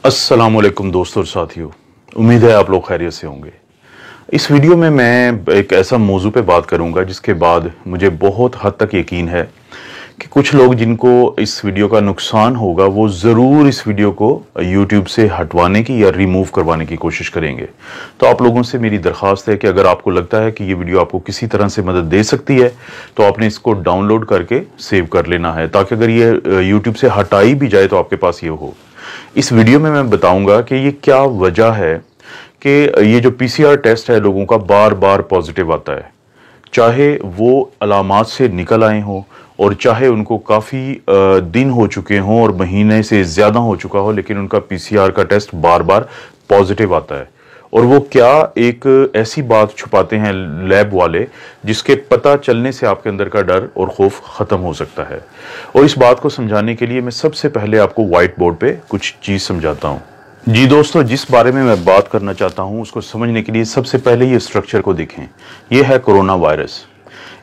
अस्सलामुअलैकुम दोस्तों और साथियों, उम्मीद है आप लोग खैरियत से होंगे। इस वीडियो में मैं एक ऐसा मौजू पे बात करूंगा जिसके बाद मुझे बहुत हद तक यकीन है कि कुछ लोग जिनको इस वीडियो का नुकसान होगा वो ज़रूर इस वीडियो को यूट्यूब से हटवाने की या रिमूव करवाने की कोशिश करेंगे। तो आप लोगों से मेरी दरख्वास्त है कि अगर आपको लगता है कि ये वीडियो आपको किसी तरह से मदद दे सकती है तो आपने इसको डाउनलोड करके सेव कर लेना है, ताकि अगर ये यूट्यूब से हटाई भी जाए तो आपके पास ये हो। इस वीडियो में मैं बताऊंगा कि ये क्या वजह है कि ये जो पीसीआर टेस्ट है लोगों का बार बार पॉजिटिव आता है, चाहे वो अलामात से निकल आए हों और चाहे उनको काफ़ी दिन हो चुके हों और महीने से ज़्यादा हो चुका हो, लेकिन उनका पीसीआर का टेस्ट बार बार पॉजिटिव आता है। और वो क्या एक ऐसी बात छुपाते हैं लैब वाले जिसके पता चलने से आपके अंदर का डर और खौफ ख़त्म हो सकता है। और इस बात को समझाने के लिए मैं सबसे पहले आपको व्हाइट बोर्ड पे कुछ चीज़ समझाता हूँ। जी दोस्तों, जिस बारे में मैं बात करना चाहता हूँ उसको समझने के लिए सबसे पहले ये स्ट्रक्चर को देखें। ये है कोरोना वायरस।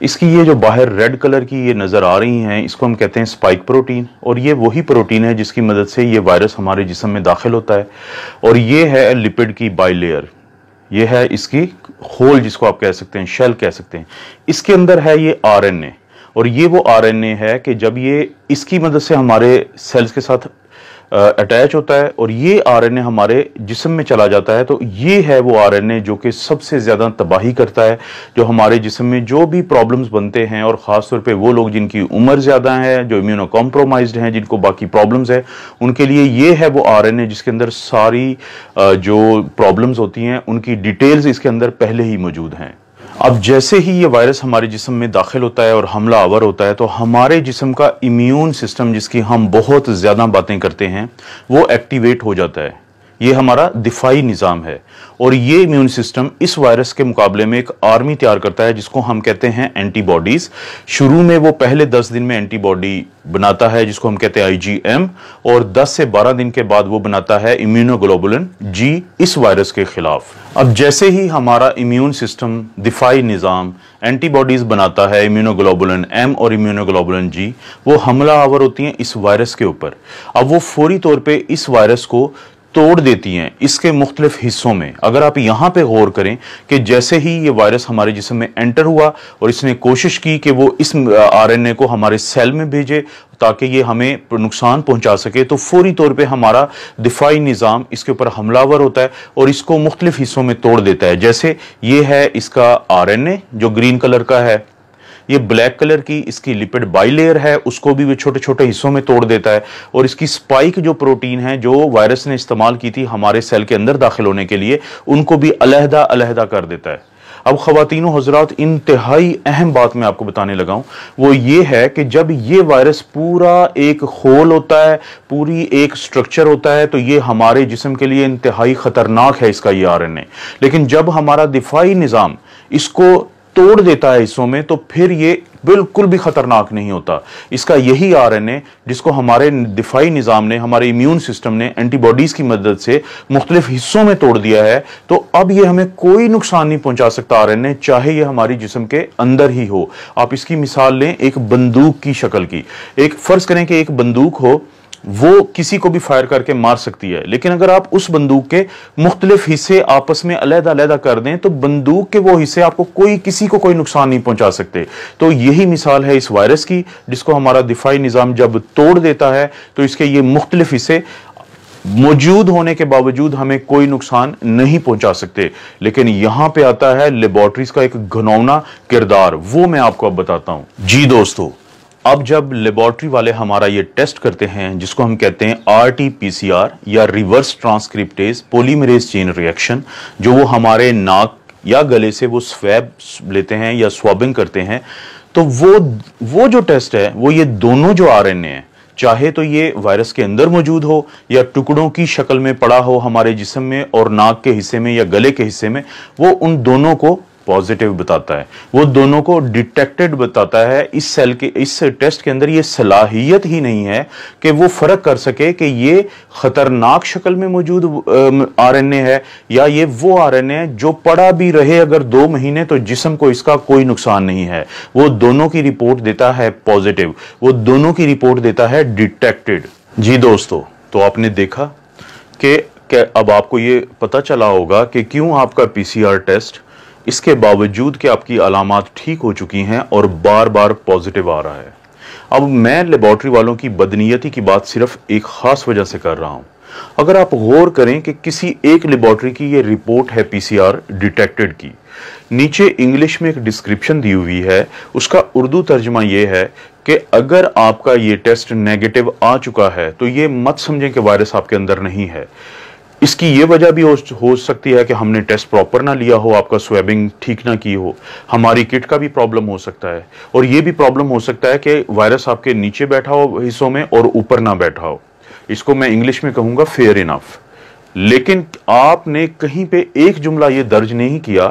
इसकी ये जो बाहर रेड कलर की ये नज़र आ रही हैं, इसको हम कहते हैं स्पाइक प्रोटीन। और ये वही प्रोटीन है जिसकी मदद से ये वायरस हमारे जिस्म में दाखिल होता है। और ये है लिपिड की बाइलेयर, ये है इसकी होल जिसको आप कह सकते हैं, शेल कह सकते हैं। इसके अंदर है ये आरएनए, और ये वो आरएनए है कि जब ये इसकी मदद से हमारे सेल्स के साथ अटैच होता है और ये आरएनए हमारे जिस्म में चला जाता है, तो ये है वो आरएनए जो कि सबसे ज़्यादा तबाही करता है, जो हमारे जिस्म में जो भी प्रॉब्लम्स बनते हैं, और ख़ास तौर पे वो लोग जिनकी उम्र ज़्यादा है, जो इम्यूनो कॉम्प्रोमाइज्ड हैं, जिनको बाकी प्रॉब्लम्स है, उनके लिए ये है वो आरएनए जिसके अंदर सारी जो प्रॉब्लम्स होती हैं उनकी डिटेल्स इसके अंदर पहले ही मौजूद हैं। अब जैसे ही ये वायरस हमारे जिस्म में दाखिल होता है और हमला आवर होता है, तो हमारे जिस्म का इम्यून सिस्टम, जिसकी हम बहुत ज़्यादा बातें करते हैं, वो एक्टिवेट हो जाता है। ये हमारा दिफाई निज़ाम है, और ये इम्यून सिस्टम इस वायरस के मुकाबले में एक आर्मी तैयार करता है जिसको हम कहते हैं एंटीबॉडीज़। शुरू में वो पहले 10 दिन में एंटीबॉडी बनाता है जिसको हम कहते हैं आईजीएम, और 10 से 12 दिन के बाद वो बनाता है इम्यूनोग्लोबुलिन जी इस वायरस के खिलाफ। अब जैसे ही हमारा इम्यून सिस्टम, दिफाई निज़ाम एंटीबॉडीज़ बनाता है, इम्यूनोग्लोबुलिन एम और इम्यूनोग्लोबुलिन जी, वो हमला आवर होती हैं इस वायरस के ऊपर। अब वो फौरी तौर पर इस वायरस को तोड़ देती हैं इसके मुख्तलिफ हिस्सों में। अगर आप यहाँ पे गौर करें कि जैसे ही ये वायरस हमारे जिस्म में एंटर हुआ और इसने कोशिश की कि वो इस आरएनए को हमारे सेल में भेजे ताकि ये हमें नुकसान पहुंचा सके, तो फौरी तौर पे हमारा दिफाई निज़ाम इसके ऊपर हमलावर होता है और इसको मुख्तलिफ हिस्सों में तोड़ देता है। जैसे ये है इसका आरएनए जो ग्रीन कलर का है, ये ब्लैक कलर की इसकी लिपिड बाइलेयर है, उसको भी वो छोटे छोटे हिस्सों में तोड़ देता है। और इसकी स्पाइक जो प्रोटीन है जो वायरस ने इस्तेमाल की थी हमारे सेल के अंदर दाखिल होने के लिए, उनको भी अलहदा अलहदा कर देता है। अब ख़वातीनो हज़रात, इंतहाई अहम बात मैं आपको बताने लगा हूं, वो ये है कि जब ये वायरस पूरा एक होल होता है, पूरी एक स्ट्रक्चर होता है, तो ये हमारे जिस्म के लिए इंतहाई ख़तरनाक है इसका ये आरएनए। लेकिन जब हमारा दिफाई निज़ाम इसको तोड़ देता है हिस्सों में, तो फिर ये बिल्कुल भी खतरनाक नहीं होता। इसका यही आरएनए जिसको हमारे दिफाई निज़ाम ने, हमारे इम्यून सिस्टम ने एंटीबॉडीज़ की मदद से मुख्तलिफ हिस्सों में तोड़ दिया है, तो अब ये हमें कोई नुकसान नहीं पहुंचा सकता आरएनए, चाहे ये हमारी जिस्म के अंदर ही हो। आप इसकी मिसाल लें एक बंदूक की शक्ल की। एक फ़र्ज़ करें कि एक बंदूक हो, वो किसी को भी फायर करके मार सकती है, लेकिन अगर आप उस बंदूक के मुख्तलिफ हिस्से आपस में अलहदा अलहदा कर दें तो बंदूक के वो हिस्से आपको किसी को कोई नुकसान नहीं पहुंचा सकते। तो यही मिसाल है इस वायरस की, जिसको हमारा दिफाई निज़ाम जब तोड़ देता है तो इसके ये मुख्तलिफ हिस्से मौजूद होने के बावजूद हमें कोई नुकसान नहीं पहुंचा सकते। लेकिन यहां पे आता है लेबोरेटरीज का एक घिनौना किरदार, वो मैं आपको अब बताता हूं। जी दोस्तों, अब जब लेबोरेटरी वाले हमारा ये टेस्ट करते हैं जिसको हम कहते हैं आरटी-पीसीआर या reverse transcriptase polymerase chain reaction, जो वो हमारे नाक या गले से वो स्वैब लेते हैं या स्वाबिंग करते हैं, तो वो जो टेस्ट है वो ये दोनों जो आरएनए हैं, चाहे तो ये वायरस के अंदर मौजूद हो या टुकड़ों की शक्ल में पड़ा हो हमारे जिस्म में और नाक के हिस्से में या गले के हिस्से में, वो उन दोनों को पॉजिटिव बताता है, वो दोनों को डिटेक्टेड बताता है। इस सेल के इस टेस्ट के अंदर ये सलाहियत ही नहीं है कि वो फर्क कर सके कि ये खतरनाक शक्ल में मौजूद आरएनए है या ये वो आरएनए है जो पड़ा भी रहे अगर 2 महीने तो जिस्म को इसका कोई नुकसान नहीं है। वो दोनों की रिपोर्ट देता है पॉजिटिव, वो दोनों की रिपोर्ट देता है डिटेक्टेड। जी दोस्तों, तो आपने देखा कि अब आपको ये पता चला होगा कि क्यों आपका पीसीआर टेस्ट इसके बावजूद कि आपकी अलामात ठीक हो चुकी हैं और बार बार पॉजिटिव आ रहा है। अब मैं लेबॉर्ट्री वालों की बदनीयती की बात सिर्फ एक खास वजह से कर रहा हूं। अगर आप गौर करें कि किसी एक लेबॉर्ट्री की ये रिपोर्ट है पीसीआर डिटेक्टेड की, नीचे इंग्लिश में एक डिस्क्रिप्शन दी हुई है, उसका उर्दू तर्जमा ये है कि अगर आपका ये टेस्ट नेगेटिव आ चुका है तो ये मत समझें कि वायरस आपके अंदर नहीं है। इसकी ये वजह भी हो सकती है कि हमने टेस्ट प्रॉपर ना लिया हो, आपका स्वैबिंग ठीक ना की हो, हमारी किट का भी प्रॉब्लम हो सकता है, और ये भी प्रॉब्लम हो सकता है कि वायरस आपके नीचे बैठा हो हिस्सों में और ऊपर ना बैठा हो। इसको मैं इंग्लिश में कहूंगा फेयर इनफ। लेकिन आपने कहीं पे एक जुमला ये दर्ज नहीं किया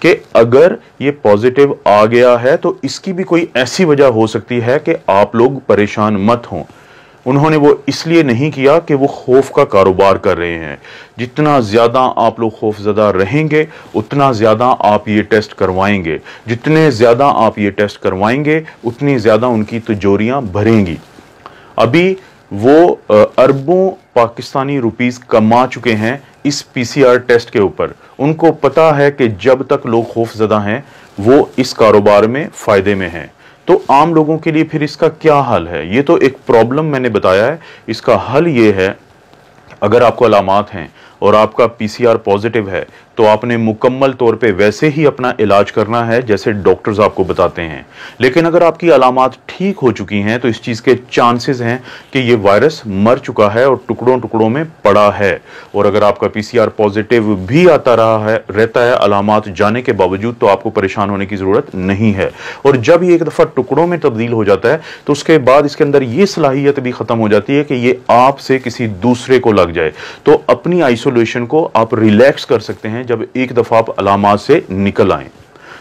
कि अगर ये पॉजिटिव आ गया है तो इसकी भी कोई ऐसी वजह हो सकती है कि आप लोग परेशान मत हों। उन्होंने वो इसलिए नहीं किया कि वो खौफ का कारोबार कर रहे हैं। जितना ज्यादा आप लोग खौफजदा रहेंगे उतना ज्यादा आप ये टेस्ट करवाएंगे, जितने ज्यादा आप ये टेस्ट करवाएंगे उतनी ज्यादा उनकी तिजोरियां भरेंगी। अभी वो अरबों पाकिस्तानी रुपीस कमा चुके हैं इस पीसीआर टेस्ट के ऊपर। उनको पता है कि जब तक लोग खौफजदा हैं वो इस कारोबार में फायदे में हैं। तो आम लोगों के लिए फिर इसका क्या हल है? ये तो एक प्रॉब्लम मैंने बताया है, इसका हल ये है, अगर आपको अलामात हैं और आपका पीसीआर पॉजिटिव है तो आपने मुकम्मल तौर पे वैसे ही अपना इलाज करना है जैसे डॉक्टर्स आपको बताते हैं। लेकिन अगर आपकी अलामात ठीक हो चुकी हैं तो इस चीज़ के चांसेस हैं कि ये वायरस मर चुका है और टुकड़ों टुकड़ों में पड़ा है। और अगर आपका पीसीआर पॉजिटिव भी आता रहता है अलामात जाने के बावजूद, तो आपको परेशान होने की ज़रूरत नहीं है। और जब ये एक दफ़ा टुकड़ों में तब्दील हो जाता है तो उसके बाद इसके अंदर ये सलाहियत भी ख़त्म हो जाती है कि ये आपसे किसी दूसरे को लग जाए। तो अपनी आइसोलेशन को आप रिलैक्स कर सकते हैं जब एक दफा आप अलामात से निकल आए।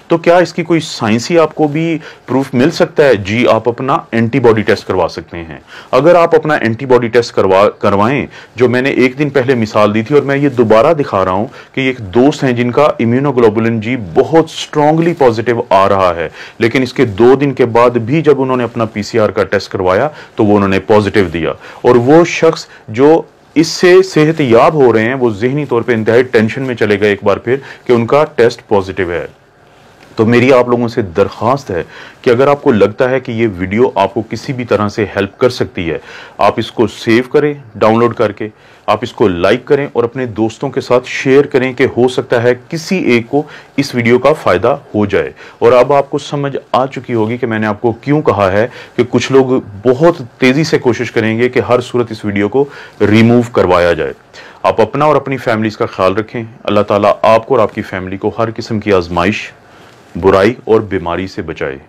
तो क्या इसकी कोई साइंसी आपको भी प्रूफ मिल सकता है? जी, आप अपना एंटीबॉडी टेस्ट करवा सकते हैं। अगर आप अपना एंटीबॉडी टेस्ट करवाएं, जो मैंने एक दिन पहले मिसाल दी थी और मैं ये दोबारा दिखा रहा हूं कि एक दोस्त हैं जिनका इम्यूनोग्लोबुलिन जी बहुत स्ट्रांगली पॉजिटिव आ रहा है, लेकिन इसके 2 दिन के बाद भी जब उन्होंने अपना पीसीआर का टेस्ट करवाया तो वो उन्होंने पॉजिटिव दिया। और वो शख्स जो इससे सेहतयाब हो रहे हैं वो ज़हनी तौर पे इंतहाई टेंशन में चले गए एक बार फिर कि उनका टेस्ट पॉजिटिव है। तो मेरी आप लोगों से दरख्वास्त है कि अगर आपको लगता है कि ये वीडियो आपको किसी भी तरह से हेल्प कर सकती है, आप इसको सेव करें डाउनलोड करके, आप इसको लाइक करें और अपने दोस्तों के साथ शेयर करें कि हो सकता है किसी एक को इस वीडियो का फ़ायदा हो जाए। और अब आपको समझ आ चुकी होगी कि मैंने आपको क्यों कहा है कि कुछ लोग बहुत तेज़ी से कोशिश करेंगे कि हर सूरत इस वीडियो को रिमूव करवाया जाए। आप अपना और अपनी फैमिलीज़ का ख्याल रखें। अल्लाह ताला आपको और आपकी फैमिली को हर किस्म की आजमाइश, बुराई और बीमारी से बचाए।